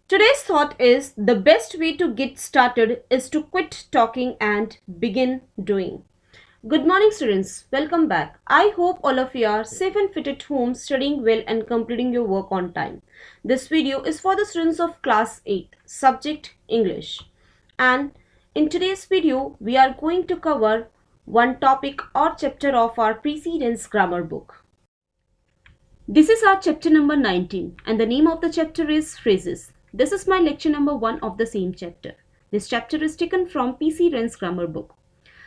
Today's thought is the best way to get started is to quit talking and begin doing. Good morning, students. Welcome back. I hope all of you are safe and fit at home, studying well, and completing your work on time. This video is for the students of class 8, subject English. And in today's video, we are going to cover one topic or chapter of our precedence grammar book. This is our chapter number 19 and the name of the chapter is phrases. This is my lecture number 1 of the same chapter. This chapter is taken from PC Ren's grammar book.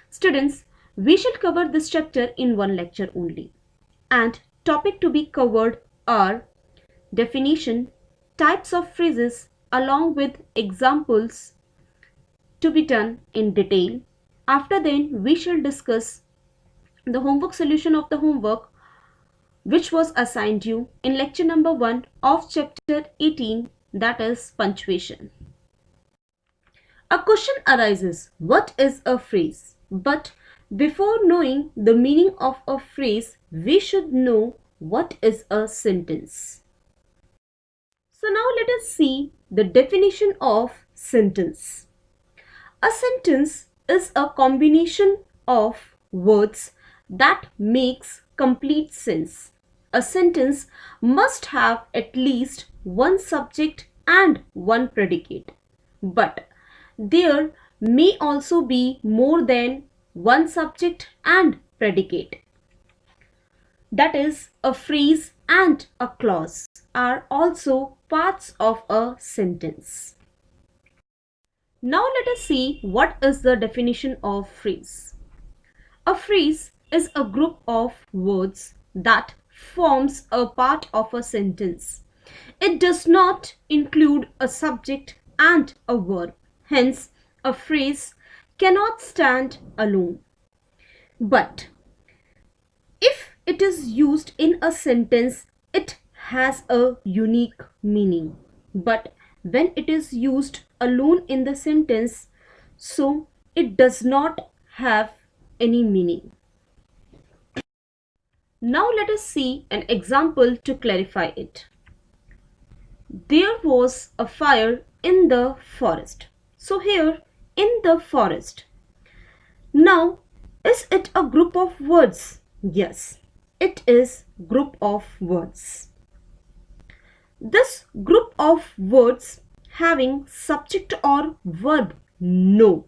Students, we shall cover this chapter in one lecture only. And topic to be covered are definition, types of phrases along with examples to be done in detail. After then, we shall discuss the homework solution of the homework which was assigned you in lecture number 1 of chapter 18, that is punctuation. A question arises, what is a phrase? But before knowing the meaning of a phrase, we should know what is a sentence. So now let us see the definition of sentence. A sentence is a combination of words that makes complete sense. A sentence must have at least one subject and one predicate. But there may also be more than one subject and predicate. That is, a phrase and a clause are also parts of a sentence. Now let us see what is the definition of phrase. A phrase is a group of words that forms a part of a sentence. It does not include a subject and a verb. Hence, a phrase cannot stand alone. But if it is used in a sentence, it has a unique meaning. But when it is used alone in the sentence, so it does not have any meaning. Now let us see an example to clarify it. There was a fire in the forest. So here, in the forest. Now, is it a group of words? Yes, it is group of words. This group of words having subject or verb? No.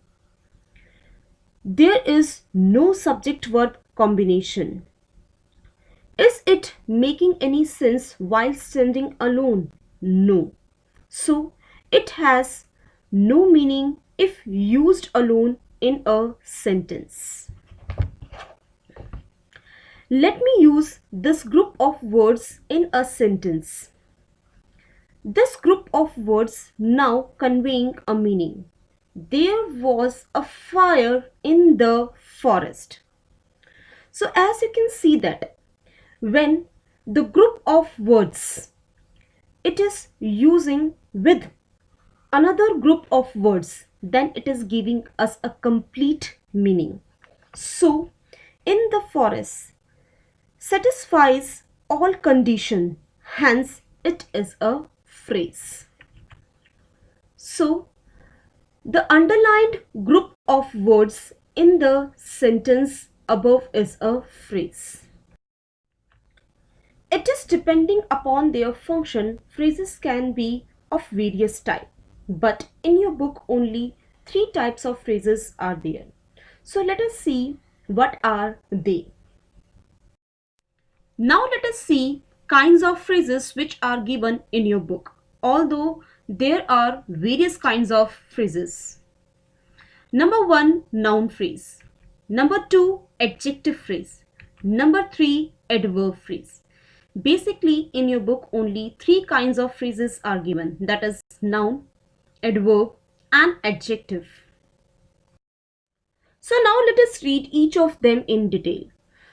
There is no subject-verb combination. Is it making any sense while standing alone? No. So, it has no meaning if used alone in a sentence. Let me use this group of words in a sentence. This group of words now conveying a meaning. There was a fire in the forest. So as you can see that when the group of words it is using with another group of words, then it is giving us a complete meaning. So in the forest satisfies all condition, hence it is a phrase. So the underlined group of words in the sentence above is a phrase. It is depending upon their function. Phrases can be of various types, but in your book only 3 types of phrases are there. So let us see what are they. Now let us see kinds of phrases which are given in your book, although there are various kinds of phrases. Number 1, noun phrase. Number 2, adjective phrase. Number 3, adverb phrase. Basically, in your book, only 3 kinds of phrases are given, that is noun, adverb, and adjective. So now let us read each of them in detail.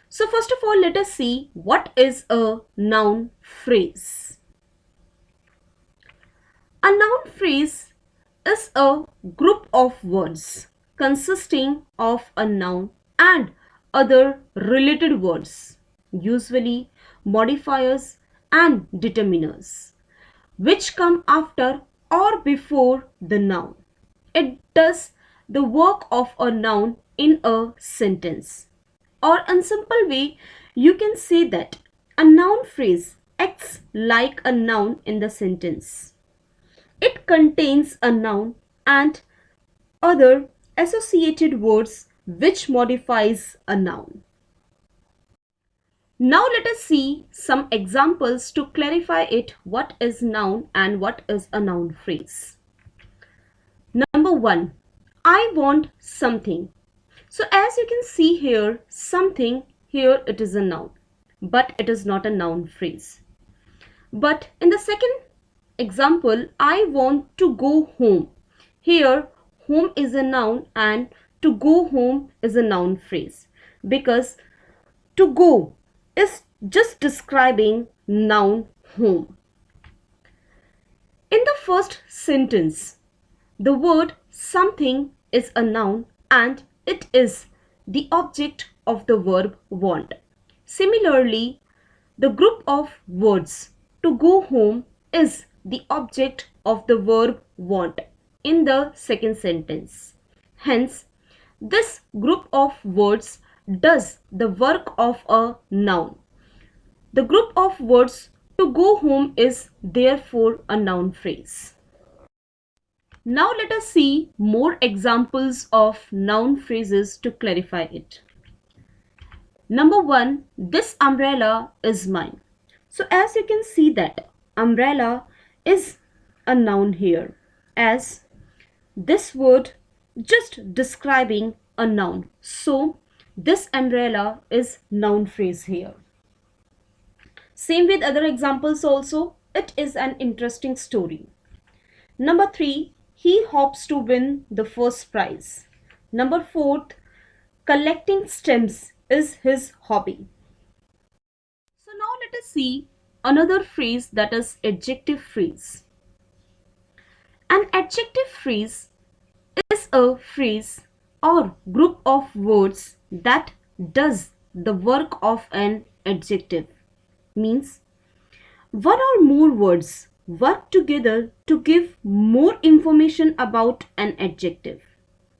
So first of all, let us see what is a noun phrase. A noun phrase is a group of words consisting of a noun and other related words, usually modifiers and determiners, which come after or before the noun. It does the work of a noun in a sentence. Or in simple way, you can say that a noun phrase acts like a noun in the sentence. It contains a noun and other associated words which modifies a noun. Now let us see some examples to clarify it what is noun and what is a noun phrase. Number 1. I want something. So as you can see here, something, here it is a noun, but it is not a noun phrase. But in the second example, I want to go home. Here, home is a noun and to go home is a noun phrase because to go is just describing noun home. In the first sentence, the word something is a noun and it is the object of the verb want. Similarly, the group of words to go home is the object of the verb want in the second sentence. Hence, this group of words does the work of a noun. The group of words to go home is therefore a noun phrase. Now let us see more examples of noun phrases to clarify it. Number 1, this umbrella is mine. So as you can see that umbrella is a noun here as this word just describing a noun. So this umbrella is noun phrase here. Same with other examples also. It is an interesting story. Number 3, he hopes to win the first prize. Number 4, collecting stamps is his hobby. So now let us see another phrase, that is adjective phrase. An adjective phrase is a phrase or group of words that does the work of an adjective. Means one or more words work together to give more information about an adjective.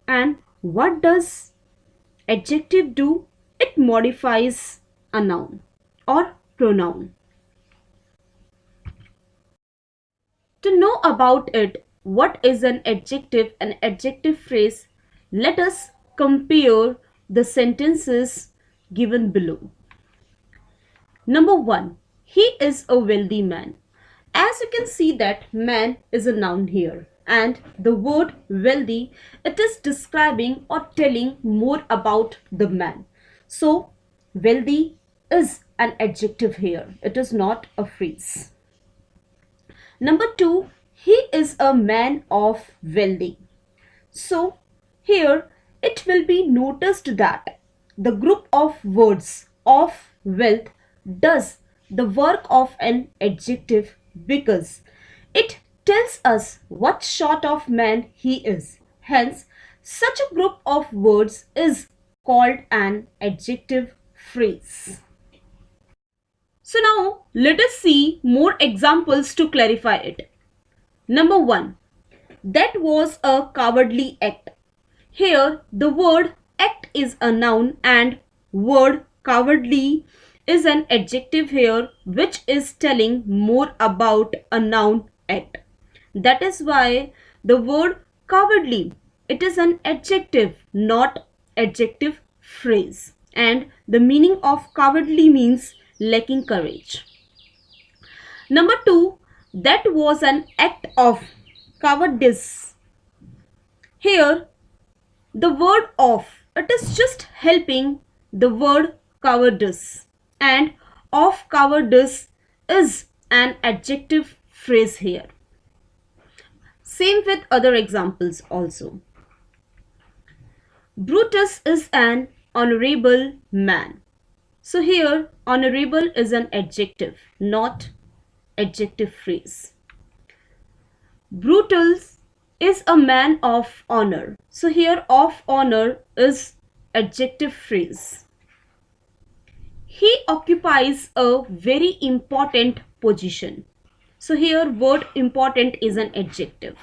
And what does adjective do? It modifies a noun or pronoun. To know about it, what is an adjective phrase, let us compare the sentences given below. Number 1, he is a wealthy man. As you can see that man is a noun here and the word wealthy, it is describing or telling more about the man. So wealthy is an adjective here. It is not a phrase. Number 2, he is a man of wealthy. So here it will be noticed that the group of words of wealth does the work of an adjective because it tells us what sort of man he is. Hence, such a group of words is called an adjective phrase. So now let us see more examples to clarify it. Number 1, that was a cowardly act. Here the word act is a noun and word cowardly is an adjective here which is telling more about a noun act. That is why the word cowardly, it is an adjective, not adjective phrase. And the meaning of cowardly means lacking courage. Number 2, that was an act of cowardice. Here the word of, it is just helping the word cowardice, and of cowardice is an adjective phrase here. Same with other examples also. Brutus is an honorable man. So here honorable is an adjective, not adjective phrase. Brutus is a man of honor. So here of honor is adjective phrase. He occupies a very important position. So here word important is an adjective.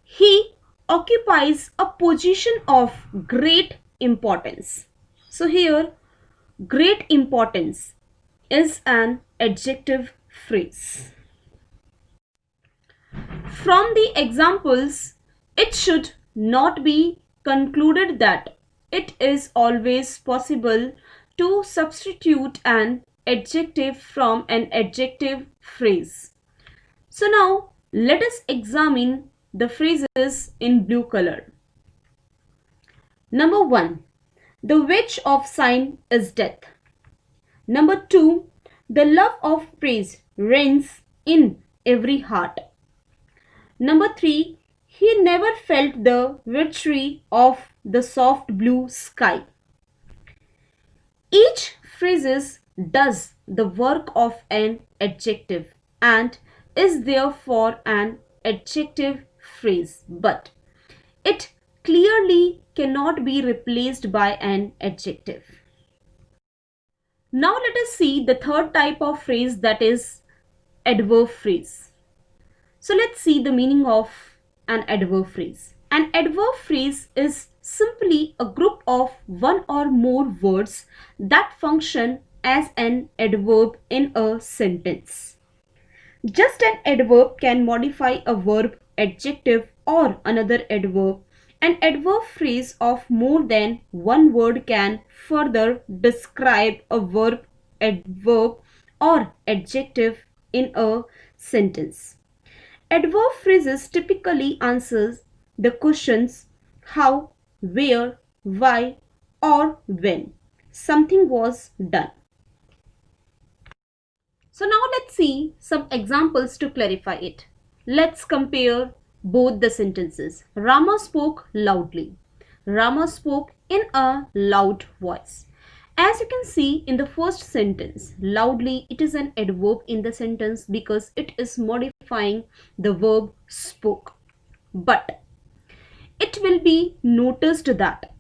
He occupies a position of great importance. So here great importance is an adjective phrase. From the examples, it should not be concluded that it is always possible to substitute an adjective from an adjective phrase. So now let us examine the phrases in blue color. Number 1. The wage of sin is death. Number 2. The love of praise reigns in every heart. Number 3. He never felt the witchery of the soft blue sky. Each phrase does the work of an adjective and is therefore an adjective phrase, but it clearly cannot be replaced by an adjective. Now let us see the third type of phrase, that is adverb phrase. So let's see the meaning of an adverb phrase. An adverb phrase is simply a group of one or more words that function as an adverb in a sentence. Just an adverb can modify a verb, adjective, or another adverb. An adverb phrase of more than one word can further describe a verb, adverb, or adjective in a sentence. Adverb phrases typically answers the questions how, where, why, or when something was done. So now let's see some examples to clarify it. Let's compare both the sentences. Rama spoke loudly. Rama spoke in a loud voice. As you can see in the first sentence, loudly, it is an adverb in the sentence because it is modifying the verb spoke. But it will be noticed that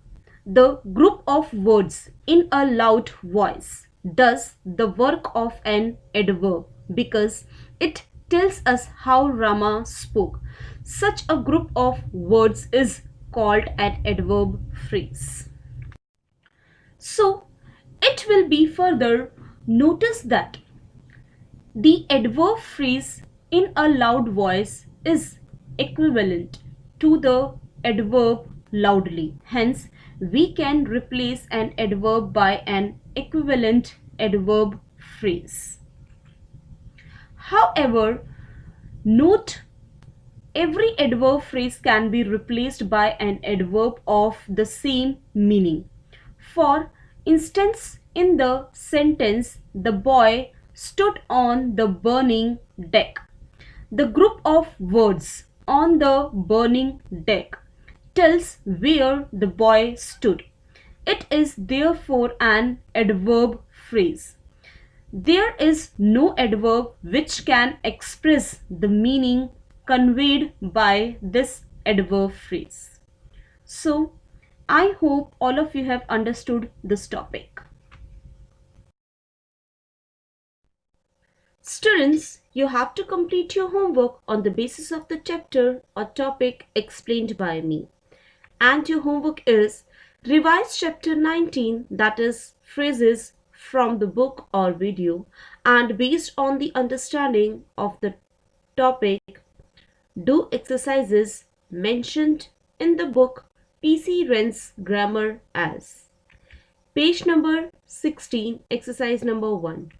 the group of words in a loud voice does the work of an adverb because it tells us how Rama spoke. Such a group of words is called an adverb phrase. So it will be further noticed that the adverb phrase in a loud voice is equivalent to the adverb loudly. Hence, we can replace an adverb by an equivalent adverb phrase. However, note every adverb phrase can be replaced by an adverb of the same meaning. For instance, in the sentence, the boy stood on the burning deck. The group of words on the burning deck tells where the boy stood. It is therefore an adverb phrase. There is no adverb which can express the meaning conveyed by this adverb phrase. So, I hope all of you have understood this topic. Students, you have to complete your homework on the basis of the chapter or topic explained by me. And your homework is revise chapter 19, that is phrases from the book or video, and based on the understanding of the topic, do exercises mentioned in the book PC Wren's Grammar as page number 16, exercise number 1,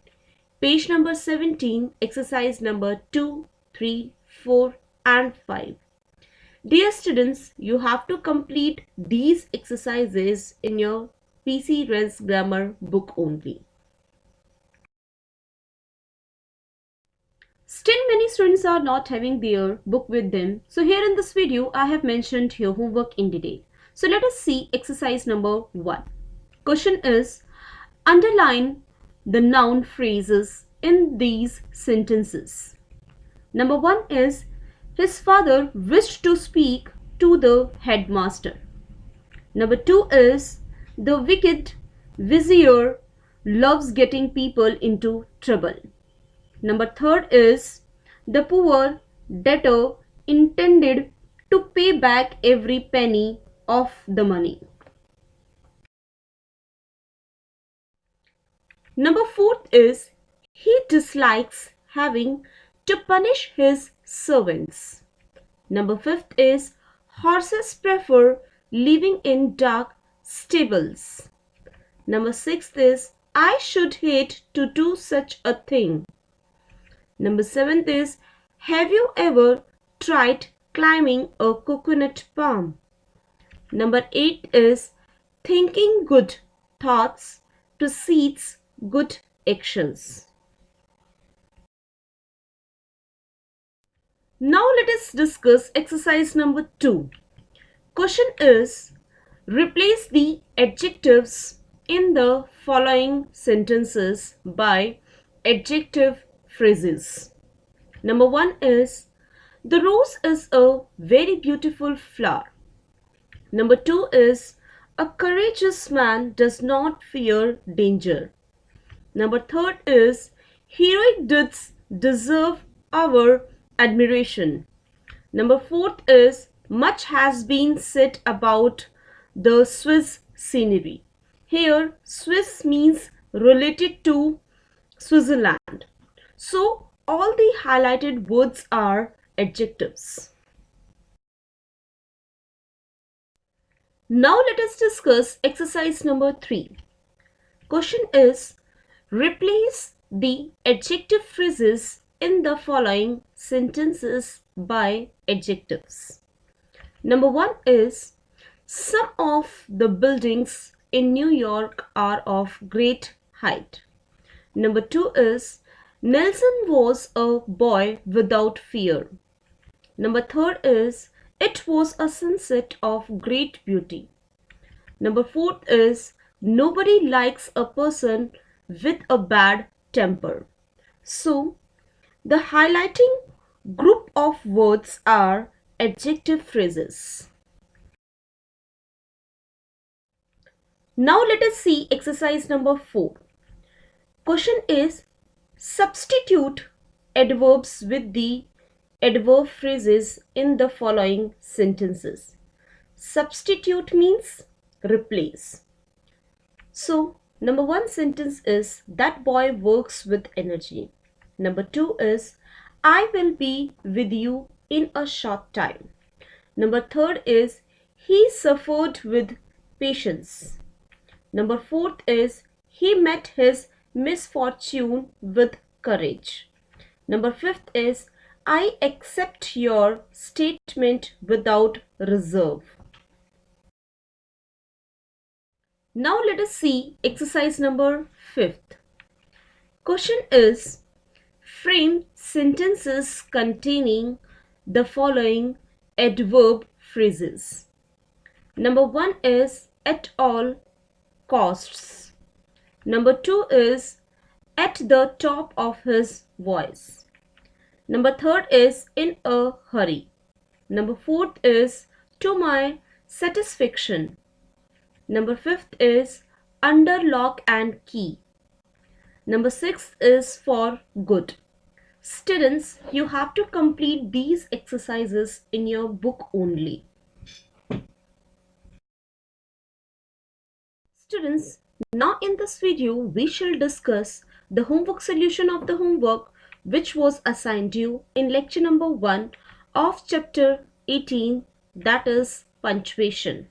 page number 17, exercise number 2, 3, 4 and 5. Dear students, you have to complete these exercises in your PC Wren's Grammar book only. Still, many students are not having their book with them. So here in this video, I have mentioned your homework in detail. So let us see exercise number 1. Question is, underline the noun phrases in these sentences. Number 1 is, his father wished to speak to the headmaster. Number 2 is, the wicked vizier loves getting people into trouble. Number third is the poor debtor intended to pay back every penny of the money. Number fourth is he dislikes having to punish his servants. Number fifth is horses prefer living in dark stables. Number sixth is I should hate to do such a thing. Number seventh is have you ever tried climbing a coconut palm? Number eight is thinking good thoughts precedes good actions. Now let us discuss exercise number 2. Question is replace the adjectives in the following sentences by adjective phrases. Number 1 is the rose is a very beautiful flower. Number 2 is a courageous man does not fear danger. Number 3 is heroic deeds deserve our admiration. Number 4 is much has been said about the Swiss scenery. Here Swiss means related to Switzerland. So all the highlighted words are adjectives. Now let us discuss exercise number 3. Question is replace the adjective phrases in the following sentences by adjectives. Number 1 is some of the buildings in New York are of great height. Number 2 is Nelson was a boy without fear. Number 3 is it was a sunset of great beauty. Number 4 is nobody likes a person with a bad temper. So, the highlighting group of words are adjective phrases. Now let us see exercise number 4. Question is substitute adverbs with the adverb phrases in the following sentences. Substitute means replace. So, number 1 sentence is that boy works with energy. Number 2 is I will be with you in a short time. Number 3 is he suffered with patience. Number 4 is he met his misfortune with courage. Number 5 is I accept your statement without reserve. Now let us see exercise number 5. Question is frame sentences containing the following adverb phrases. Number 1 is at all costs. Number 2 is at the top of his voice. Number 3 is in a hurry. Number 4 is to my satisfaction. Number 5 is under lock and key. Number 6 is for good. Students, you have to complete these exercises in your book only. Students, now in this video we shall discuss the homework solution of the homework which was assigned you in lecture number 1 of chapter 18, that is punctuation.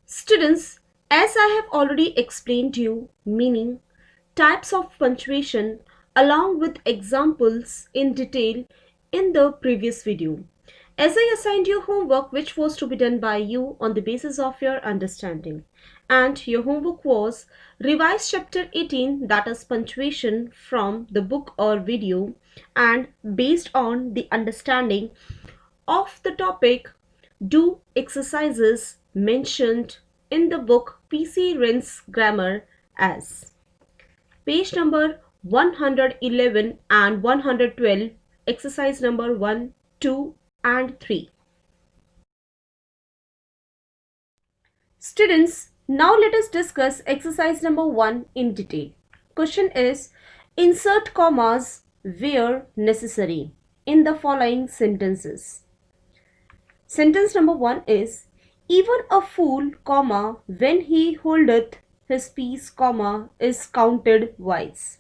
Students, as I have already explained you meaning, types of punctuation along with examples in detail in the previous video, as I assigned you homework which was to be done by you on the basis of your understanding, and your homework was revise chapter 18, that is punctuation, from the book or video, and based on the understanding of the topic do exercises mentioned in the book P.C. Rin's Grammar as page number 111 and 112, exercise number 1, 2 and 3. Students, now let us discuss exercise number 1 in detail. Question is, insert commas where necessary in the following sentences. Sentence number 1 is, even a fool, comma, when he holdeth his peace, comma, is counted wise.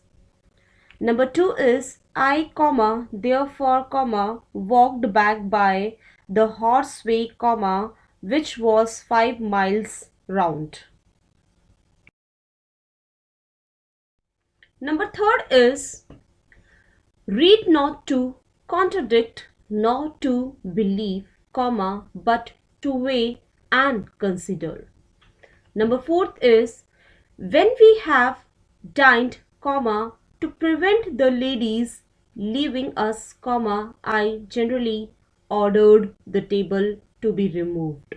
Number 2 is, I, comma, therefore, comma, walked back by the horseway, comma, which was 5 miles round. Number 3 is, read not to contradict, nor to believe, comma, but to weigh and consider. Number 4 is, when we have dined, comma, to prevent the ladies leaving us, comma, I generally ordered the table to be removed.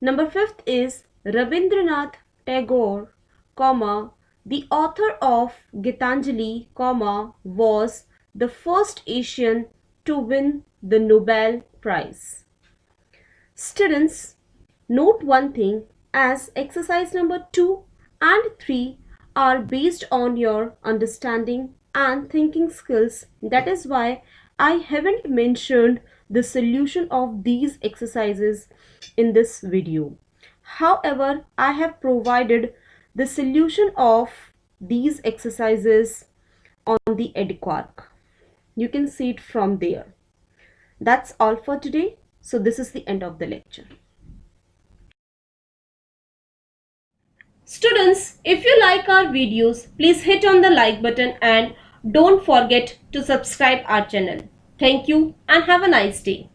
Number 5 is, Rabindranath Tagore, comma, the author of Gitanjali, comma, was the first Asian to win the Nobel Prize. Students, note one thing, as exercise number 2 and 3 are based on your understanding and thinking skills. That is why I haven't mentioned the solution of these exercises in this video. However, I have provided the solution of these exercises on the EduQuark. You can see it from there. That's all for today. So this is the end of the lecture. Students, if you like our videos, please hit on the like button and don't forget to subscribe our channel. Thank you and have a nice day.